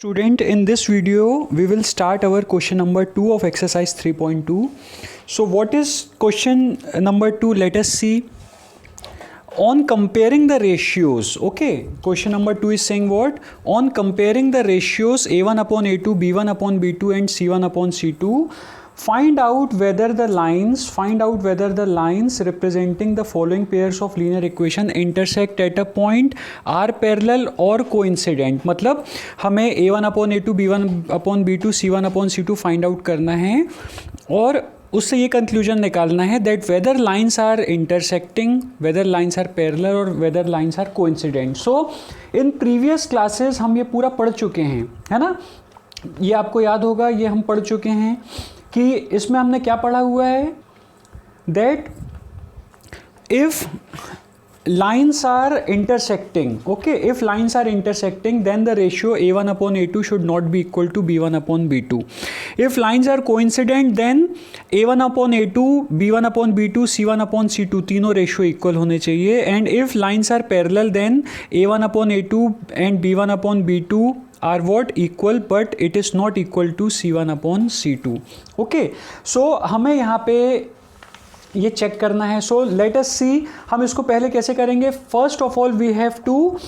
Student, in this video we will start our question number 2 of exercise 3.2. So what is question number 2? Let us see. On comparing the ratios, okay, question number 2 is saying what? On comparing the ratios a1 upon a2, b1 upon b2 and c1 upon c2, find out whether the lines representing the following pairs of linear equation intersect at a point, are parallel or coincident. मतलब हमें a1 upon a2, b1 upon b2, c1 upon c2 find out करना है और उससे ये conclusion निकालना है that whether lines are intersecting, whether lines are parallel और whether lines are coincident. So in previous classes हम ये पूरा पढ़ चुके हैं, है ना. ये आपको याद होगा, ये हम पढ़ चुके हैं कि इसमें हमने क्या पढ़ा हुआ है that if lines are intersecting, okay, if lines are intersecting then the ratio a1 upon a2 should not be equal to b1 upon b2. If lines are coincident then a1 upon a2, b1 upon b2, c1 upon c2 तीनों ratio equal होने चाहिए. And if lines are parallel then a1 upon a2 and b1 upon b2 are what? Equal, but it is not equal to c1 upon c2. okay, so हमें यहाँ पे ये check करना है. सो let अस सी, हम इसको पहले कैसे करेंगे. First of all we have to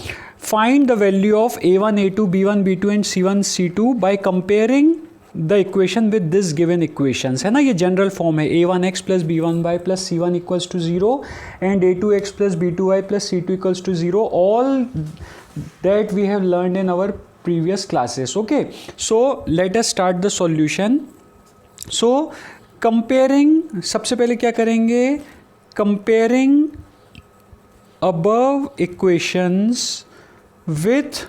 find the value of a1 a2 b1 b2 and c1 c2 by comparing the equation with this given equations, है ना. ये जनरल फॉर्म है a1x plus b1y plus c1 equals to 0 and a2x plus b2y plus c2 equals to 0. All that we have learned in our previous classes. Okay, so let us start the solution. So comparing, सबसे पहले क्या करेंगे, comparing above equations with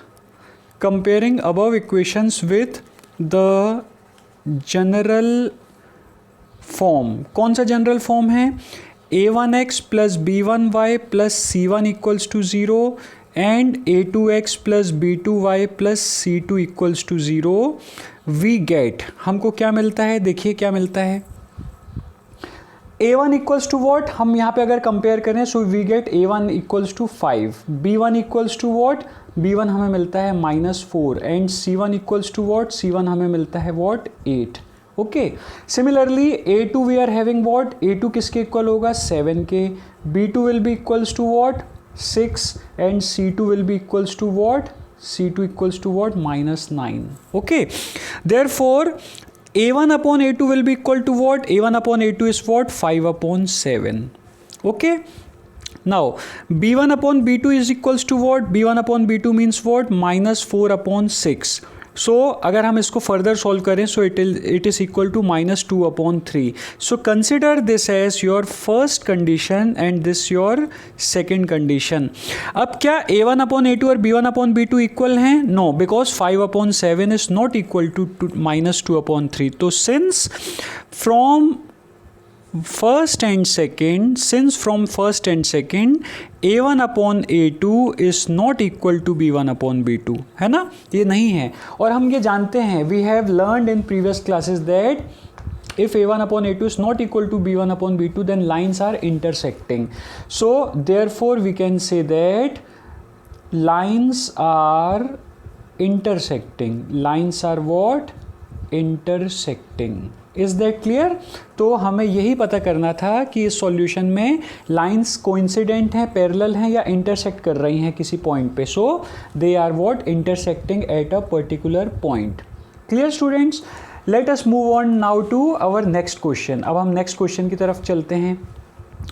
the general form. कौन सा general form है? a1x plus b1y plus c1 equals to 0 and a2x plus b2y plus c2 equals to 0. We get, हमको क्या मिलता है, देखिए क्या मिलता है. a1 इक्वल्स टू वॉट, हम यहाँ पे अगर कंपेयर करें so we get a1 equals to 5, b1 equals to what, b1 हमें मिलता है -4 and c1 equals to what, c1 हमें मिलता है what 8. Okay, similarly a2 we are having what, a2 किसके इक्वल होगा 7 के, b2 will be equals to what 6 and c2 will be equals to what, c2 equals to what, -9. okay, therefore a1 upon a2 will be equal to what, a1 upon a2 is what, 5 upon 7. okay, now b1 upon b2 is equals to what, b1 upon b2 means what, -4 upon 6. So अगर हम इसको further solve करें so it is equal to -2 upon 3. So consider this as your first condition and this your second condition. अब क्या a1 upon a2 और b1 upon b2 equal हैं? No, because 5 upon 7 is not equal to -2 upon 3. तो since from first and second a1 upon a2 is not equal to b1 upon b2, है ना, ये नहीं है. और हम ये जानते हैं, we have learned in previous classes that if a1 upon a2 is not equal to b1 upon b2 then lines are intersecting. So therefore we can say that lines are intersecting. Lines are what? Intersecting. Is that clear. तो हमें यही पता करना था कि इस solution में lines coincident हैं, पैरेलल हैं या इंटरसेक्ट कर रही हैं किसी पॉइंट पे. So they are what, intersecting at a particular point. Clear students, let us move on now to our next question. अब हम नेक्स्ट क्वेश्चन की तरफ चलते हैं.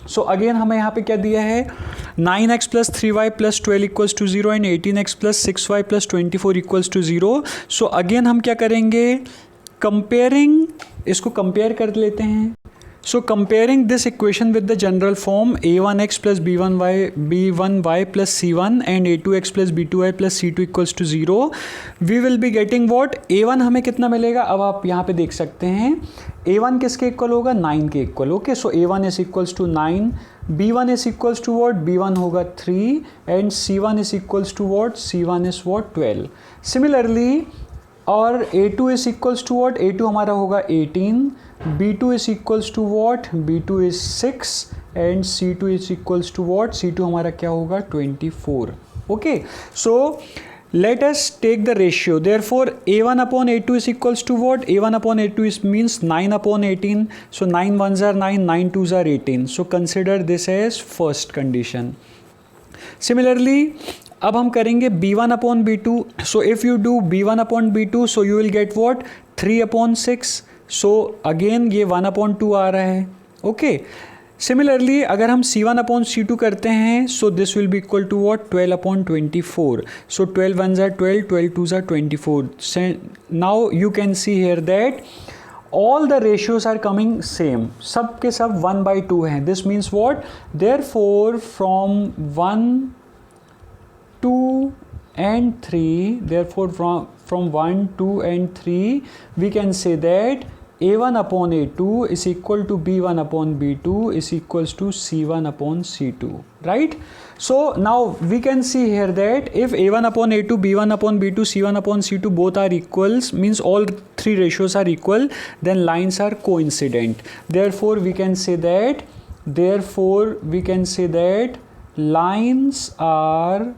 सो अगेन हमें यहाँ पे क्या दिया है, 9x plus 3y plus 12 equals to 0 and 18x plus 6y plus 24 equals to 0. So again हम क्या करेंगे, कंपेयरिंग, इसको कंपेयर कर लेते हैं. So comparing this equation with the general form a1x plus b1y plus c1 and a2x plus b2y plus c2 equals to 0, we will be getting what, a1 हमें कितना मिलेगा. अब आप यहाँ पे देख सकते हैं a1 किसके इक्वल होगा, 9 के equal. Okay, so a1 is equals to 9, b1 is equals to what, b1 होगा 3 and c1 is equals to what, c1 is what 12. Similarly और a2 is equals to what, a2 हमारा होगा 18, b2 is equals to what, b2 is 6 and c2 is equals to what, c2 हमारा क्या होगा 24. Okay, so let us take the ratio. Therefore, A1 upon A2 is equals to what? A1 upon A2 is means 9 upon 18. So 9 ones are 9, 9 twos are 18. So consider this as first condition. Similarly, अब हम करेंगे B1 upon B2. So if you do B1 upon B2, so you will get what? 3 upon 6. So again ये 1 upon 2 आ रहा है. Okay. Similarly अगर हम C1 upon C2 करते हैं so this will be equal to what 12 upon 24. So 12 1s are 12, 12 2s are 24. Now you can see here that all the ratios are coming same, सब के सब 1/2 हैं. This means what therefore from 1 2 and 3, therefore from 1 2 and 3 we can say that A1 upon A2 is equal to B1 upon B2 is equals to C1 upon C2, right? So now we can see here that if A1 upon A2, B1 upon B2, C1 upon C2 both are equals, means all three ratios are equal, then lines are coincident. Therefore we can say that lines are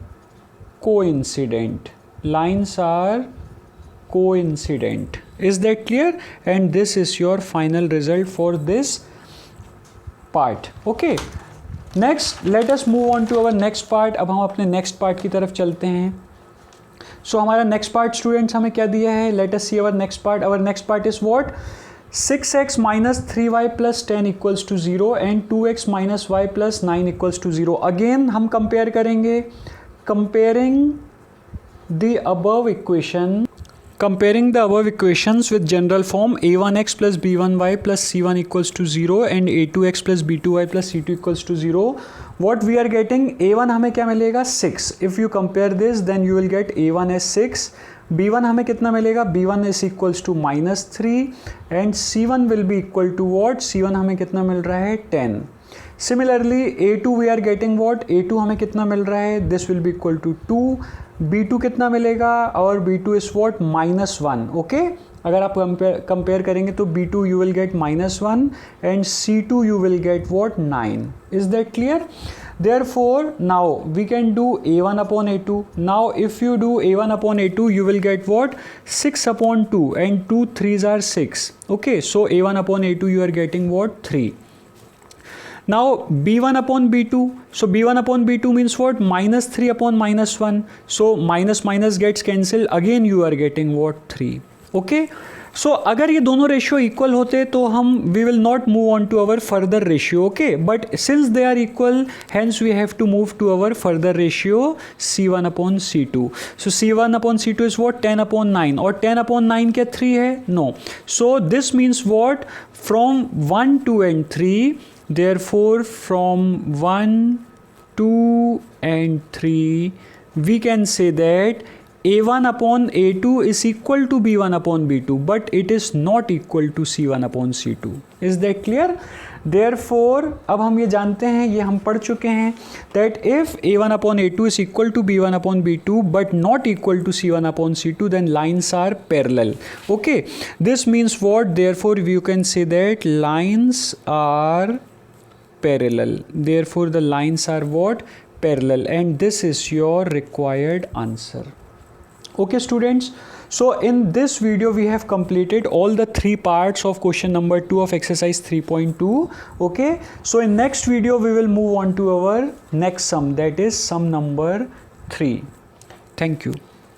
coincident. Lines are coincident. Is that clear? And this is your final result for this part. Okay. Next, let us move on to our next part. अब हम अपने next part की तरफ चलते हैं. So हमारा next part students हमें क्या दिया है? Let us see our next part. Our next part is what? 6x minus 3y plus 10 equals to 0 and 2x minus y plus 9 equals to 0. Again हम compare करेंगे. Comparing the above equations with general form a1x plus b1y plus c1 equals to 0 and a2x plus b2y plus c2 equals to 0. What we are getting? a1 हमें क्या मिलेगा? 6. If you compare this then you will get a1 as 6. b1 हमें कितना मिलेगा? b1 is equals to minus 3 and c1 will be equal to what? c1 हमें कितना मिल रहा है? 10. Similarly a2 we are getting what? a2 हमें कितना मिल रहा है? This will be equal to 2. B2 कितना मिलेगा? और B2 is what? -1. ओके अगर आप कंपेयर करेंगे तो B2 you will get -1 and C2 you will get what? 9. Is that clear? Therefore now we can do A1 upon A2. Now if you do A1 upon A2 you will get what? 6 upon 2 and 2 3s are 6. Okay, so A1 upon A2 you are getting what? 3. Now B1 upon B2. So B1 upon B2 means what? -3 upon -1. So minus gets cancelled. Again you are getting what? 3. Okay. So अगर ये दोनों ratio equal होते तो हम we will not move on to our further ratio. Okay. But since they are equal, hence we have to move to our further ratio C1 upon C2. So C1 upon C2 is what? 10 upon 9. और 10 upon 9 क्या 3 है? No. So this means what? From 1 2 and 3. Therefore from 1 2 and 3 we can say that A1 upon A2 is equal to B1 upon B2 but it is not equal to C1 upon C2. Is that clear? Therefore अब हम ये जानते हैं, ये हम पढ़ चुके हैं that if A1 upon A2 is equal to B1 upon B2 but not equal to C1 upon C2 then lines are parallel. Okay, this means what? Therefore you can say that lines are parallel. Therefore the lines are what? Parallel, and this is your required answer. Okay students, so in this video we have completed all the 3 parts of question number 2 of exercise 3.2. okay, so in next video we will move on to our next sum, that is sum number 3. Thank you.